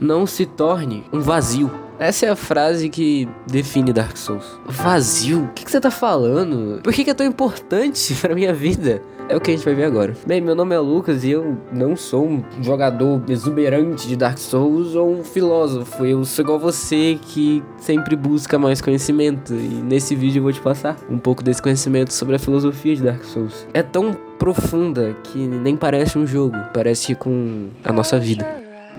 Não se torne um vazio. Essa é a frase que define Dark Souls. Vazio? O que você tá falando? Por que é tão importante pra minha vida? É o que a gente vai ver agora. Bem, meu nome é Lucas e eu não sou um jogador exuberante de Dark Souls ou um filósofo. Eu sou igual você que sempre busca mais conhecimento. E nesse vídeo eu vou te passar um pouco desse conhecimento sobre a filosofia de Dark Souls. É tão profunda que nem parece um jogo, parece com a nossa vida.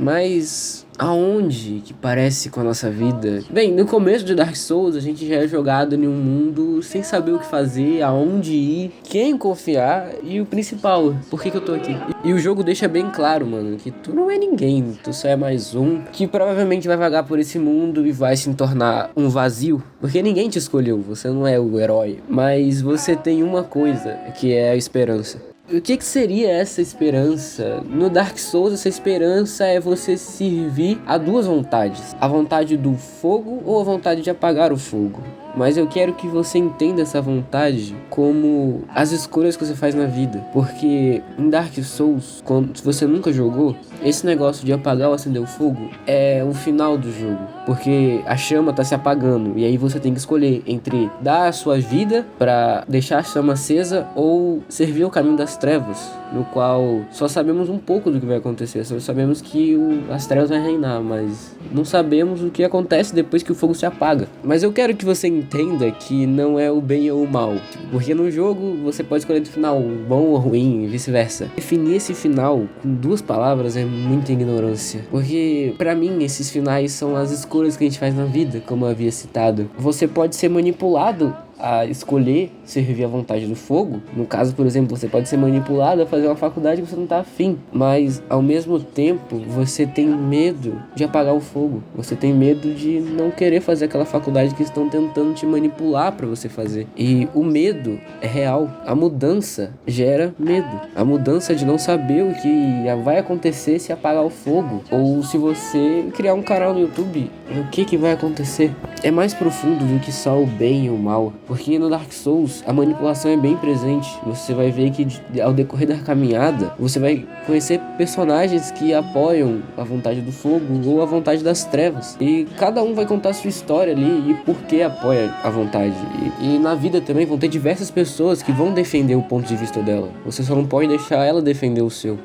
Mas aonde que parece com a nossa vida? Bem, no começo de Dark Souls a gente já é jogado em um mundo sem saber o que fazer, aonde ir, quem confiar e o principal, por que eu tô aqui? E o jogo deixa bem claro, mano, que tu não é ninguém, tu só é mais um que provavelmente vai vagar por esse mundo e vai se tornar um vazio, porque ninguém te escolheu, você não é o herói, mas você tem uma coisa, que é a esperança. O que seria essa esperança? No Dark Souls, essa esperança é você servir a duas vontades. A vontade do fogo ou a vontade de apagar o fogo. Mas eu quero que você entenda essa vontade como as escolhas que você faz na vida. Porque em Dark Souls, se você nunca jogou, esse negócio de apagar ou acender o fogo é o final do jogo. Porque a chama tá se apagando. E aí você tem que escolher entre dar a sua vida pra deixar a chama acesa ou servir o caminho das trevas, no qual só sabemos um pouco do que vai acontecer. Só sabemos que as trevas vão reinar, mas não sabemos o que acontece depois que o fogo se apaga. Mas eu quero que você entenda que não é o bem ou o mal, porque no jogo você pode escolher o final bom ou ruim e vice-versa. Definir esse final com duas palavras é muita ignorância, porque pra mim esses finais são as escolhas que a gente faz na vida, como eu havia citado. Você pode ser manipulado a escolher servir à vontade do fogo. No caso, por exemplo, você pode ser manipulado a fazer uma faculdade que você não tá afim, mas ao mesmo tempo você tem medo de apagar o fogo, você tem medo de não querer fazer aquela faculdade que estão tentando te manipular para você fazer. E o medo é real. A mudança gera medo. A mudança de não saber o que vai acontecer se apagar o fogo, ou se você criar um canal no YouTube, o que vai acontecer? É mais profundo do que só o bem e o mal. Porque no Dark Souls a manipulação é bem presente. Você vai ver que ao decorrer da caminhada você vai conhecer personagens que apoiam a vontade do fogo ou a vontade das trevas. E cada um vai contar a sua história ali e por que apoia a vontade. E na vida também vão ter diversas pessoas que vão defender o ponto de vista dela. Você só não pode deixar ela defender o seu.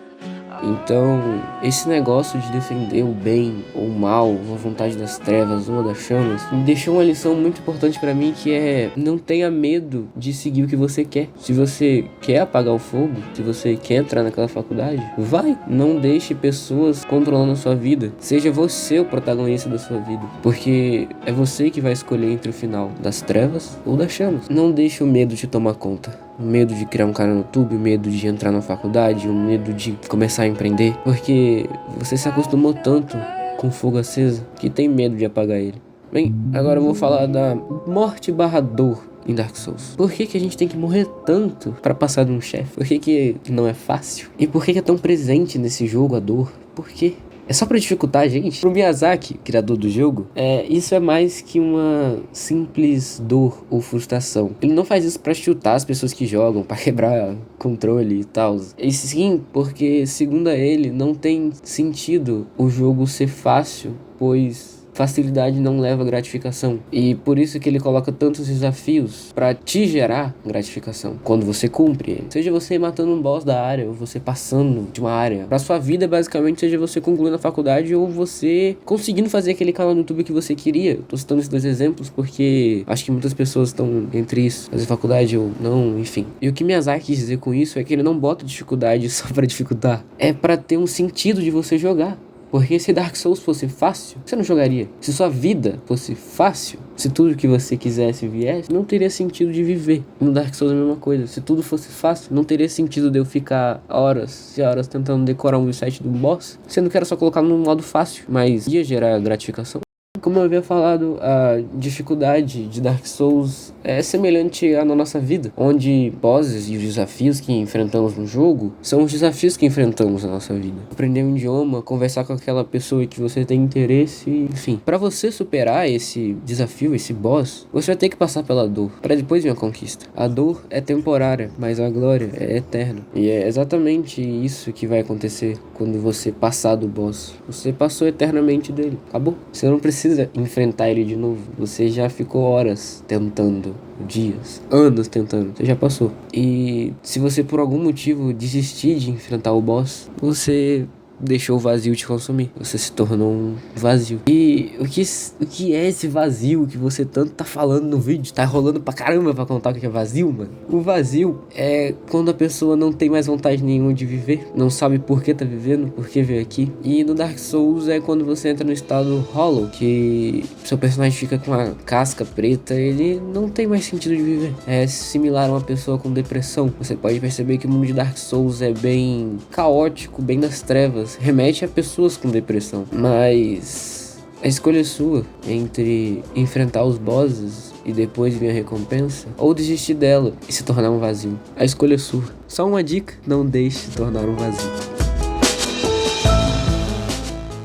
Então, esse negócio de defender o bem ou o mal, a vontade das trevas ou das chamas, me deixou uma lição muito importante pra mim, que é: não tenha medo de seguir o que você quer. Se você quer apagar o fogo, se você quer entrar naquela faculdade, vai. Não deixe pessoas controlando a sua vida. Seja você o protagonista da sua vida, porque é você que vai escolher entre o final das trevas ou das chamas. Não deixe o medo te tomar conta. O medo de criar um canal no YouTube, o medo de entrar na faculdade, o medo de começar a empreender, porque você se acostumou tanto com fogo aceso que tem medo de apagar ele. Bem, agora eu vou falar da morte/dor em Dark Souls. Por que a gente tem que morrer tanto pra passar de um chefe? Por que não é fácil? E por que é tão presente nesse jogo a dor? Por quê? É só pra dificultar a gente? Pro Miyazaki, criador do jogo, isso é mais que uma simples dor ou frustração. Ele não faz isso pra chutar as pessoas que jogam, pra quebrar controle e tal. E sim, porque, segundo ele, não tem sentido o jogo ser fácil, pois facilidade não leva gratificação. E por isso que ele coloca tantos desafios pra te gerar gratificação quando você cumpre ele. Seja você matando um boss da área, ou você passando de uma área. Pra sua vida, basicamente, seja você concluindo a faculdade ou você conseguindo fazer aquele canal no YouTube que você queria. Eu tô citando esses dois exemplos porque acho que muitas pessoas estão entre isso, fazer faculdade ou não, enfim. E o que Miyazaki quis dizer com isso é que ele não bota dificuldade só pra dificultar. É pra ter um sentido de você jogar. Porque se Dark Souls fosse fácil, você não jogaria. Se sua vida fosse fácil, se tudo que você quisesse viesse, não teria sentido de viver. No Dark Souls é a mesma coisa. Se tudo fosse fácil, não teria sentido de eu ficar horas e horas tentando decorar um set do boss, sendo que era só colocar no modo fácil. Mas ia gerar gratificação? como eu havia falado, a dificuldade de Dark Souls é semelhante à nossa vida, onde bosses e os desafios que enfrentamos no jogo são os desafios que enfrentamos na nossa vida. Aprender um idioma, conversar com aquela pessoa que você tem interesse, enfim. Para você superar esse desafio, esse boss, você vai ter que passar pela dor, para depois vir a conquista. A dor é temporária, mas a glória é eterna. E é exatamente isso que vai acontecer quando você passar do boss. Você passou eternamente dele, acabou. Você não precisa enfrentar ele de novo. Você já ficou horas tentando, dias, anos tentando. Você já passou. E se você por algum motivo desistir de enfrentar o boss, você deixou o vazio te consumir. Você se tornou um vazio. E o que é esse vazio que você tanto tá falando no vídeo? Tá rolando pra caramba pra contar o que é vazio, mano? O vazio é quando a pessoa não tem mais vontade nenhuma de viver, não sabe por que tá vivendo, por que veio aqui. E no Dark Souls é quando você entra no estado hollow, que seu personagem fica com a casca preta, ele não tem mais sentido de viver. É similar a uma pessoa com depressão. Você pode perceber que o mundo de Dark Souls é bem caótico, bem das trevas, remete a pessoas com depressão, mas a escolha é sua entre enfrentar os bosses e depois vir a recompensa, ou desistir dela e se tornar um vazio. A escolha é sua. Só uma dica: não deixe se tornar um vazio.